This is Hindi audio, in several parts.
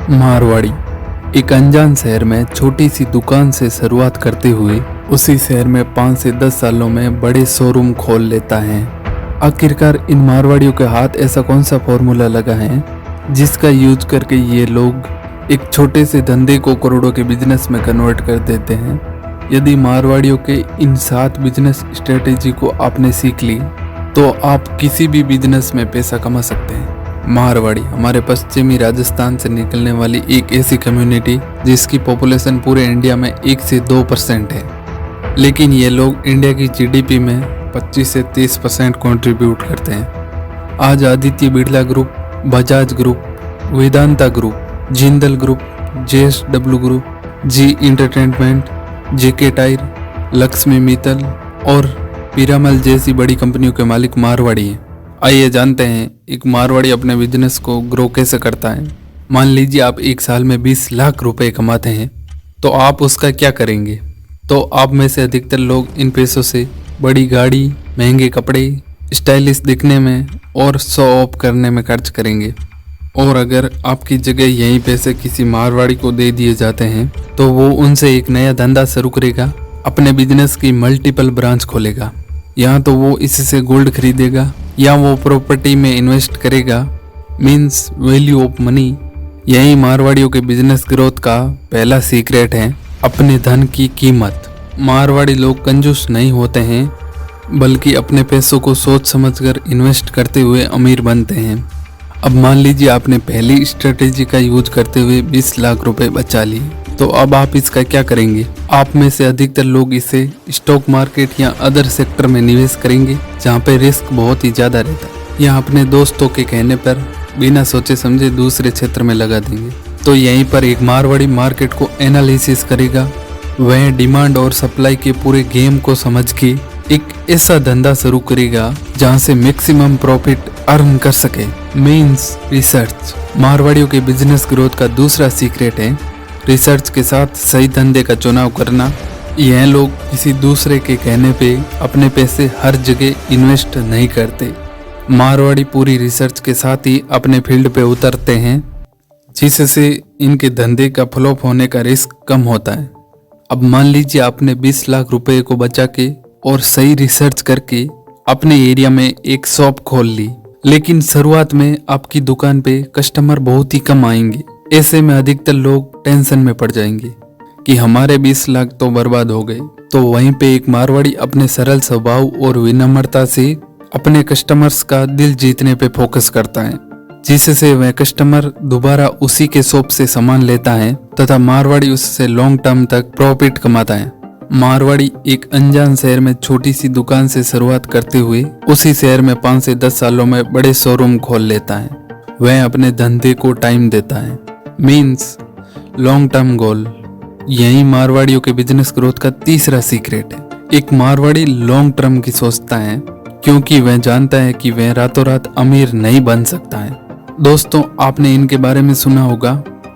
मारवाड़ी एक अनजान शहर में छोटी सी दुकान से शुरुआत करते हुए उसी शहर में 5 से 10 सालों में बड़े शोरूम खोल लेता है। आखिरकार इन मारवाड़ियों के हाथ ऐसा कौन सा फॉर्मूला लगा है जिसका यूज करके ये लोग एक छोटे से धंधे को करोड़ों के बिजनेस में कन्वर्ट कर देते हैं। यदि मारवाड़ियों के इन 7 बिजनेस स्ट्रेटेजी को आपने सीख ली तो आप किसी भी बिजनेस में पैसा कमा सकते हैं। मारवाड़ी हमारे पश्चिमी राजस्थान से निकलने वाली एक ऐसी कम्युनिटी जिसकी पॉपुलेशन पूरे इंडिया में 1 से 2% है, लेकिन ये लोग इंडिया की जीडीपी में 25 से 30% कंट्रीब्यूट करते हैं। आज Aditya Birla group, Bajaj group, Vedanta group, Jindal group, JSW group, Zee entertainment, JK tyre, Lakshmi Mittal और पीरामल जैसी बड़ी कंपनियों के मालिक मारवाड़ी हैं। आइए जानते हैं एक मारवाड़ी अपने बिजनेस को ग्रो कैसे करता है। मान लीजिए आप एक साल में 20 लाख रुपए कमाते हैं, तो आप उसका क्या करेंगे? तो आप में से अधिकतर लोग इन पैसों से बड़ी गाड़ी, महंगे कपड़े, स्टाइलिश दिखने में और शो ऑफ करने में खर्च करेंगे। और अगर आपकी जगह यही पैसे किसी मारवाड़ी को दे दिए जाते हैं तो वो उनसे एक नया धंधा शुरू करेगा, अपने बिजनेस की मल्टीपल ब्रांच खोलेगा। यहाँ तो वो इससे गोल्ड खरीदेगा या वो प्रॉपर्टी में इन्वेस्ट करेगा, मीन्स वैल्यू ऑफ मनी। यही मारवाड़ियों के बिजनेस ग्रोथ का पहला सीक्रेट है, अपने धन की कीमत। मारवाड़ी लोग कंजूस नहीं होते हैं, बल्कि अपने पैसों को सोच समझकर इन्वेस्ट करते हुए अमीर बनते हैं। अब मान लीजिए आपने पहली स्ट्रेटेजी का यूज करते हुए 20 लाख रुपए बचा लिए, तो अब आप इसका क्या करेंगे? आप में से अधिकतर लोग इसे स्टॉक मार्केट या अदर सेक्टर में निवेश करेंगे, जहाँ पे रिस्क बहुत ही ज्यादा रहता है, या अपने दोस्तों के कहने पर बिना सोचे समझे दूसरे क्षेत्र में लगा देंगे। तो यहीं पर एक मारवाड़ी मार्केट को एनालिसिस करेगा, वह डिमांड और सप्लाई के पूरे गेम को समझ के एक ऐसा धंधा शुरू करेगा जहाँ से मैक्सिमम प्रॉफिट अर्न कर सके, मीन्स रिसर्च। मारवाड़ियों के बिजनेस ग्रोथ का दूसरा सीक्रेट है रिसर्च के साथ सही धंधे का चुनाव करना। यह लोग किसी दूसरे के कहने पे अपने पैसे हर जगह इन्वेस्ट नहीं करते। मारवाड़ी पूरी रिसर्च के साथ ही अपने फील्ड पे उतरते हैं, जिससे इनके धंधे का फ्लॉप होने का रिस्क कम होता है। अब मान लीजिए आपने 20 लाख रुपए को बचा के और सही रिसर्च करके अपने एरिया में एक शॉप खोल ली, लेकिन शुरुआत में आपकी दुकान पे कस्टमर बहुत ही कम आएंगे। ऐसे में अधिकतर लोग टेंशन में पड़ जाएंगे कि हमारे 20 लाख तो बर्बाद हो गए। तो वहीं पे एक मारवाड़ी अपने सरल स्वभाव और विनम्रता से अपने कस्टमर्स का दिल जीतने पे फोकस करता है, जिससे वह कस्टमर दोबारा उसी के शॉप से सामान लेता है तथा मारवाड़ी उससे लॉन्ग टर्म तक प्रॉफिट कमाता है। मारवाड़ी एक अनजान शहर में छोटी सी दुकान से शुरुआत करते हुए उसी शहर में 5 से 10 सालों में बड़े शोरूम खोल लेता है। वह अपने धंधे को टाइम देता है, मीन्स लॉन्ग टर्म गोल। यही मारवाड़ियों के बिजनेस ग्रोथ का तीसरा सीक्रेट है। एक मारवाड़ी लॉन्ग टर्म की सोचता है, क्योंकि वह जानता है कि वह रातों रात अमीर नहीं बन सकता है। दोस्तों, आपने इनके बारे में सुना होगा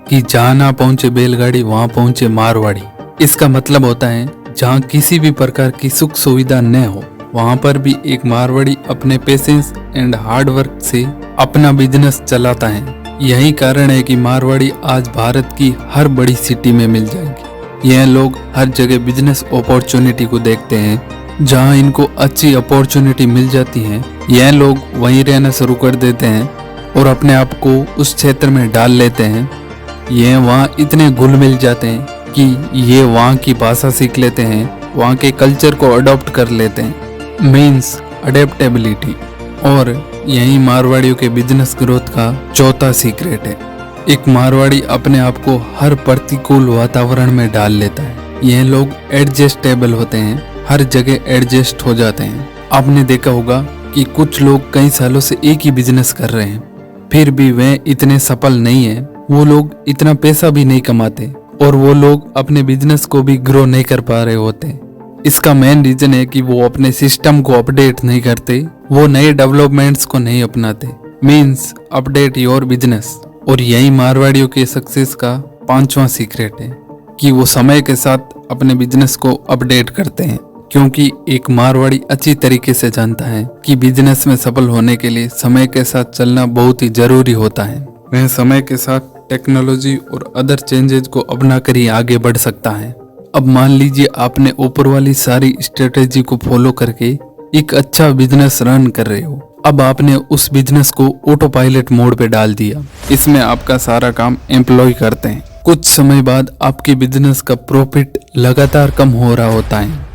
कि जहाँ ना पहुंचे बैलगाड़ी वहां पहुंचे मारवाड़ी। इसका मतलब होता है जहाँ किसी भी प्रकार की सुख सुविधा न हो, वहां पर भी एक मारवाड़ी अपने पेशेंस एंड हार्ड वर्क से अपना बिजनेस चलाता है। यही कारण है कि मारवाड़ी आज भारत की हर बड़ी सिटी में मिल जाएंगे। यह लोग हर जगह बिजनेस अपॉर्चुनिटी को देखते हैं। जहां इनको अच्छी अपॉर्चुनिटी मिल जाती है, यह लोग वहीं रहना शुरू कर देते हैं और अपने आप को उस क्षेत्र में डाल लेते हैं। यह वहां इतने घुल मिल जाते हैं कि ये वहां की भाषा सीख लेते हैं, वहां के कल्चर को अडॉप्ट कर लेते हैं, मीन्स अडेप्टेबिलिटी। और यही मारवाड़ियों के बिजनेस ग्रोथ का चौथा सीक्रेट है। एक मारवाड़ी अपने आप को हर प्रतिकूल वातावरण में डाल लेता है। यह लोग एडजस्टेबल होते हैं, हर जगह एडजस्ट हो जाते हैं। आपने देखा होगा कि कुछ लोग कई सालों से एक ही बिजनेस कर रहे हैं, फिर भी वह इतने सफल नहीं है। वो लोग इतना पैसा भी नहीं कमाते और वो लोग अपने बिजनेस को भी ग्रो नहीं कर पा रहे होते। इसका मेन रीजन है कि वो अपने सिस्टम को अपडेट नहीं करते, वो नए डेवलपमेंट्स को नहीं अपनाते, मीन्स अपडेट योर बिजनेस। और यही मारवाड़ियों के सक्सेस का 5वां सीक्रेट है कि वो समय के साथ अपने बिजनेस को अपडेट करते हैं, क्योंकि एक मारवाड़ी अच्छी तरीके से जानता है कि बिजनेस में सफल होने के लिए समय के साथ चलना बहुत ही जरूरी होता है। वह समय के साथ टेक्नोलॉजी और अदर चेंजेस को अपना कर ही आगे बढ़ सकता है। अब मान लीजिए आपने ऊपर वाली सारी स्ट्रेटेजी को फॉलो करके एक अच्छा बिजनेस रन कर रहे हो। अब आपने उस बिजनेस को ऑटो पायलट मोड पे डाल दिया। इसमें आपका सारा काम एम्प्लॉय करते हैं। कुछ समय बाद आपके बिजनेस का प्रॉफिट लगातार कम हो रहा होता है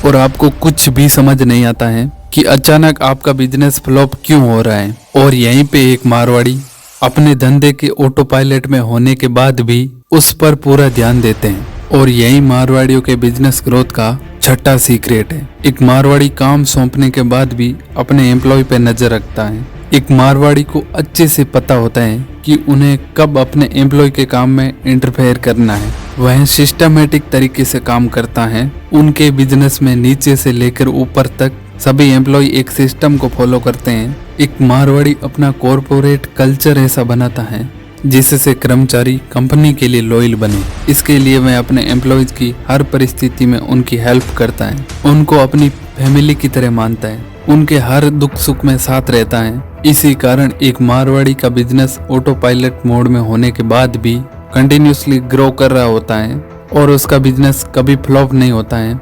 और आपको कुछ भी समझ नहीं आता है कि अचानक आपका बिजनेस फ्लॉप क्यों हो रहा है। और यहीं पे एक मारवाड़ी अपने धंधे के ऑटो पायलट में होने के बाद भी उस पर पूरा ध्यान देते हैं। और यही मारवाड़ियों के बिजनेस ग्रोथ का छठा सीक्रेट है। एक मारवाड़ी काम सौंपने के बाद भी अपने एम्प्लॉय पे नजर रखता है। एक मारवाड़ी को अच्छे से पता होता है कि उन्हें कब अपने एम्प्लॉय के काम में इंटरफेयर करना है। वह सिस्टमेटिक तरीके से काम करता है। उनके बिजनेस में नीचे से लेकर ऊपर तक सभी एम्प्लॉय एक सिस्टम को फॉलो करते हैं। एक मारवाड़ी अपना कॉरपोरेट कल्चर ऐसा बनाता है जिससे कर्मचारी कंपनी के लिए लॉयल बने। इसके लिए वह अपने एम्प्लॉयज की हर परिस्थिति में उनकी हेल्प करता है, उनको अपनी फैमिली की तरह मानता है, उनके हर दुख सुख में साथ रहता है। इसी कारण एक मारवाड़ी का बिजनेस ऑटो पायलट मोड में होने के बाद भी कंटिन्यूसली ग्रो कर रहा होता है और उसका बिजनेस कभी फ्लॉप नहीं होता है।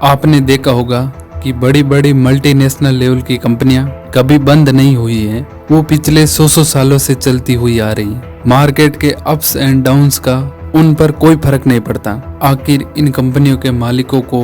आपने देखा होगा कि बड़ी बड़ी मल्टीनेशनल लेवल की कंपनियां कभी बंद नहीं हुई है। वो पिछले 100 सालों से चलती हुई आ रही है। मार्केट के अप्स एंड डाउन्स का उन पर कोई फर्क नहीं पड़ता। आखिर इन कंपनियों के मालिकों को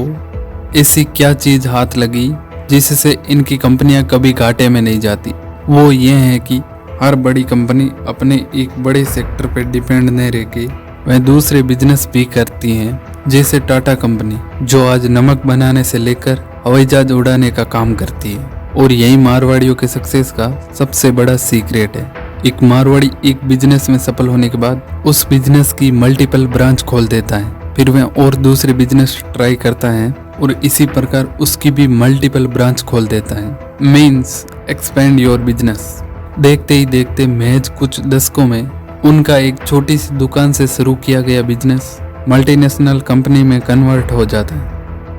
ऐसी क्या चीज हाथ लगी जिससे इनकी कंपनियां कभी घाटे में नहीं जाती। वो ये है कि हर बड़ी कंपनी अपने एक बड़े सेक्टर पर डिपेंड नहीं रह के वह दूसरे बिजनेस भी करती हैं। जैसे टाटा कंपनी जो आज नमक बनाने से लेकर हवाई जहाज उड़ाने का काम करती है। और यही मारवाड़ियों के सक्सेस का सबसे बड़ा सीक्रेट है। एक मारवाड़ी एक बिजनेस में सफल होने के बाद उस बिजनेस की मल्टीपल ब्रांच खोल देता है। फिर वह और दूसरे बिजनेस ट्राई करता है और इसी प्रकार उसकी भी मल्टीपल ब्रांच खोल देता है। Means expand your business. देखते ही देखते महज कुछ दशकों में उनका एक छोटी सी दुकान से शुरू किया गया बिजनेस मल्टीनेशनल कंपनी में कन्वर्ट हो जाता है।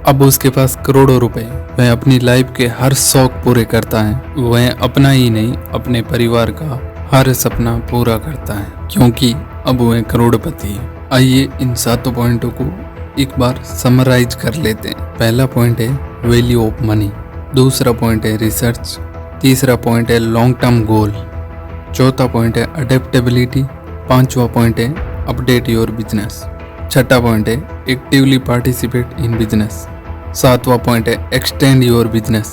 अब उसके पास करोड़ों रुपए। वह अपनी लाइफ के हर शौक पूरे करता है। वह अपना ही नहीं अपने परिवार का हर सपना पूरा करता है क्योंकि अब वह करोड़पति है। आइए इन 7 पॉइंटों को एक बार समराइज कर लेते हैं। पहला पॉइंट है वैल्यू ऑफ मनी। दूसरा पॉइंट है रिसर्च। तीसरा पॉइंट है लॉन्ग टर्म गोल। चौथा पॉइंट है अडेप्टेबिलिटी। पांचवा पॉइंट है अपडेट योर बिजनेस। छठा पॉइंट है एक्टिवली पार्टिसिपेट इन बिजनेस। सातवां पॉइंट है एक्सटेंड योर बिजनेस।